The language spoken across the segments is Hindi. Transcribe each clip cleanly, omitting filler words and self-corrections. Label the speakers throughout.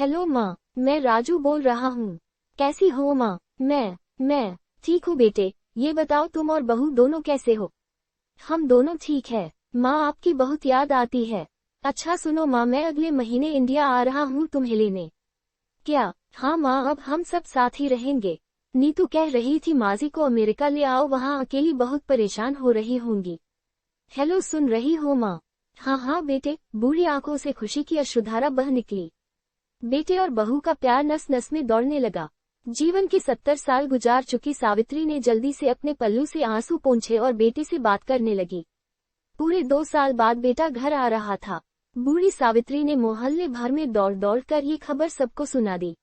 Speaker 1: हेलो माँ, मैं राजू बोल रहा हूँ। कैसी हो माँ? मैं ठीक हूँ बेटे। ये बताओ तुम और बहू दोनों कैसे हो? हम दोनों ठीक है माँ, आपकी बहुत याद आती है। अच्छा सुनो माँ, मैं अगले महीने इंडिया आ रहा हूँ तुम्हें लेने। क्या? हाँ माँ, अब हम सब साथ ही रहेंगे। नीतू कह रही थी माजी को अमेरिका ले आओ, वहाँ अकेली बहुत परेशान हो रही होंगी। हेलो, सुन रही हो माँ? हाँ हाँ बेटे, बूढ़ी आंखों से खुशी की अश्रुधारा बह निकली। बेटे और बहू का प्यार नस नस में दौड़ने लगा। जीवन के 70 साल गुजार चुकी सावित्री ने जल्दी से अपने पल्लू से आंसू पोंछे और बेटे से बात करने लगी। पूरे 2 साल बाद बेटा घर आ रहा था। बूढ़ी सावित्री ने मोहल्ले भर में दौड़ दौड़ कर ये खबर सबको सुना दी।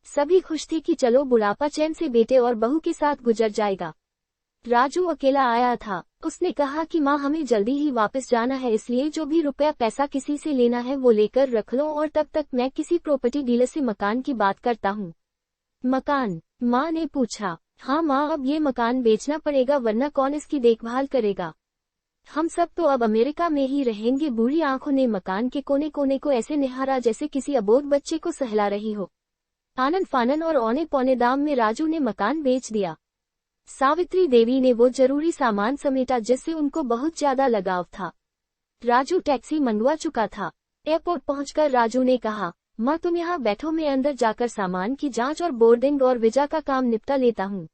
Speaker 1: सभी खुश थे कि चलो बुढ़ापा चैन से बेटे और बहू के साथ गुजर जाएगा। राजू अकेला आया था। उसने कहा कि माँ, हमें जल्दी ही वापस जाना है, इसलिए जो भी रुपया पैसा किसी से लेना है वो लेकर रख लो, और तब तक मैं किसी प्रॉपर्टी डीलर से मकान की बात करता हूँ। मकान? माँ ने पूछा। हाँ माँ, अब ये मकान बेचना पड़ेगा, वरना कौन इसकी देखभाल करेगा? हम सब तो अब अमेरिका में ही रहेंगे। बूढ़ी आंखों ने मकान के कोने कोने को ऐसे निहारा जैसे किसी अबोध बच्चे को सहला रही हो। आनन फानन और औने पौने दाम में राजू ने मकान बेच दिया। सावित्री देवी ने वो जरूरी सामान समेटा जिससे उनको बहुत ज्यादा लगाव था। राजू टैक्सी मंगवा चुका था। एयरपोर्ट पहुंचकर राजू ने कहा, माँ तुम यहाँ बैठो, मैं अंदर जाकर सामान की जांच और बोर्डिंग और वीजा का काम निपटा लेता हूँ।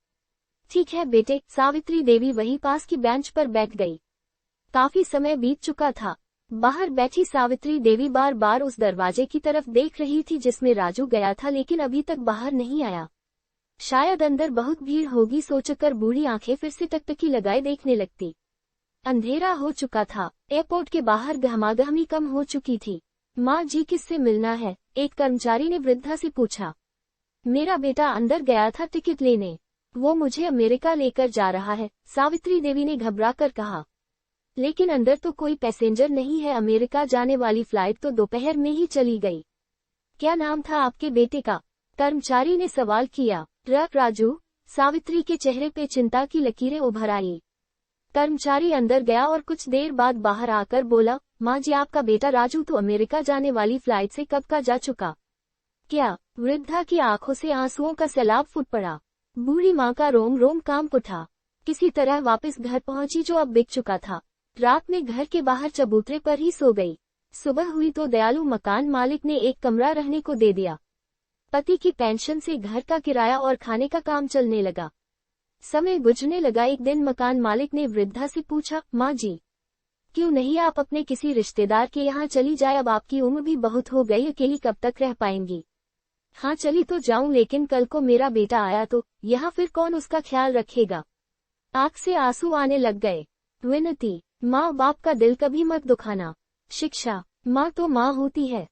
Speaker 1: ठीक है बेटे। सावित्री देवी वहीं पास की बेंच पर बैठ गई। काफी समय बीत चुका था। बाहर बैठी सावित्री देवी बार बार उस दरवाजे की तरफ देख रही थी जिसमें राजू गया था, लेकिन अभी तक बाहर नहीं आया। शायद अंदर बहुत भीड़ होगी सोचकर बूढ़ी आंखें फिर से टकटकी लगाए देखने लगती। अंधेरा हो चुका था। एयरपोर्ट के बाहर गहमागहमी कम हो चुकी थी। माँ जी, किससे मिलना है? एक कर्मचारी ने वृद्धा से पूछा। मेरा बेटा अंदर गया था टिकट लेने। वो मुझे अमेरिका लेकर जा रहा है, सावित्री देवी ने घबराकर कहा। लेकिन अंदर तो कोई पैसेंजर नहीं है, अमेरिका जाने वाली फ्लाइट तो दोपहर में ही चली गई। क्या नाम था आपके बेटे का? कर्मचारी ने सवाल किया। राजू। सावित्री के चेहरे पे चिंता की लकीरें उभर आई। कर्मचारी अंदर गया और कुछ देर बाद बाहर आकर बोला, माँ जी, आपका बेटा राजू तो अमेरिका जाने वाली फ्लाइट से कब का जा चुका। क्या? वृद्धा की आंखों से आंसुओं का सैलाब फूट पड़ा। बूढ़ी माँ का रोम रोम कांप उठा। किसी तरह वापस घर पहुंची जो अब बिक चुका था। रात में घर के बाहर चबूतरे पर ही सो गई। सुबह हुई तो दयालु मकान मालिक ने एक कमरा रहने को दे दिया। पति की पेंशन से घर का किराया और खाने का काम चलने लगा। समय गुजरने लगा। एक दिन मकान मालिक ने वृद्धा से पूछा, माँ जी, क्यों नहीं आप अपने किसी रिश्तेदार के यहाँ चली जाए? अब आपकी उम्र भी बहुत हो गई, अकेली कब तक रह पाएंगी? हाँ चली तो जाऊं, लेकिन कल को मेरा बेटा आया तो यहाँ फिर कौन उसका ख्याल रखेगा? आंख से आंसू आने लग गए। विनती, माँ बाप का दिल कभी मत दुखाना। शिक्षा, माँ तो माँ होती है।